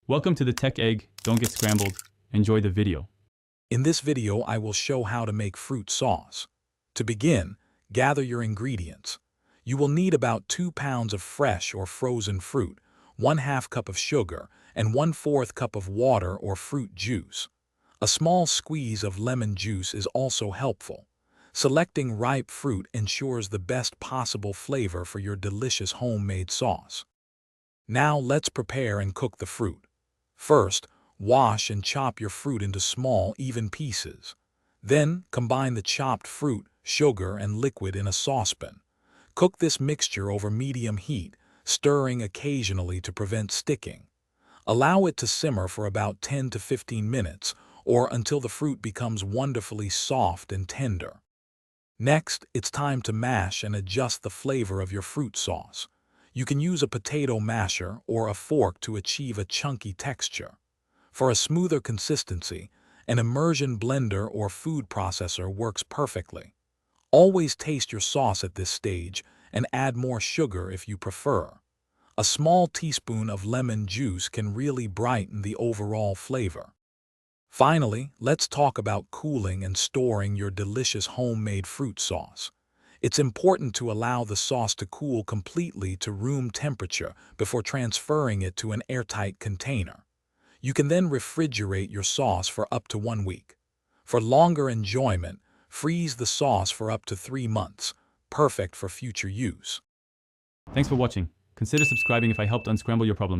Welcome to the Tech Egg. Don't get scrambled. Enjoy the video. In this video, I will show how to make fruit sauce. To begin, gather your ingredients. You will need about 2 pounds of fresh or frozen fruit, 1/2 cup of sugar, and 1/4 cup of water or fruit juice. A small squeeze of lemon juice is also helpful. Selecting ripe fruit ensures the best possible flavor for your delicious homemade sauce. Now let's prepare and cook the fruit. First, wash and chop your fruit into small, even pieces. Then, combine the chopped fruit, sugar, and liquid in a saucepan. Cook this mixture over medium heat, stirring occasionally to prevent sticking. Allow it to simmer for about 10 to 15 minutes, or until the fruit becomes wonderfully soft and tender. Next, it's time to mash and adjust the flavor of your fruit sauce. You can use a potato masher or a fork to achieve a chunky texture. For a smoother consistency, an immersion blender or food processor works perfectly. Always taste your sauce at this stage and add more sugar if you prefer. A small teaspoon of lemon juice can really brighten the overall flavor. Finally, let's talk about cooling and storing your delicious homemade fruit sauce. It's important to allow the sauce to cool completely to room temperature before transferring it to an airtight container. You can then refrigerate your sauce for up to 1 week. For longer enjoyment, freeze the sauce for up to 3 months, perfect for future use. Thanks for watching. Consider subscribing if I helped unscramble your problems.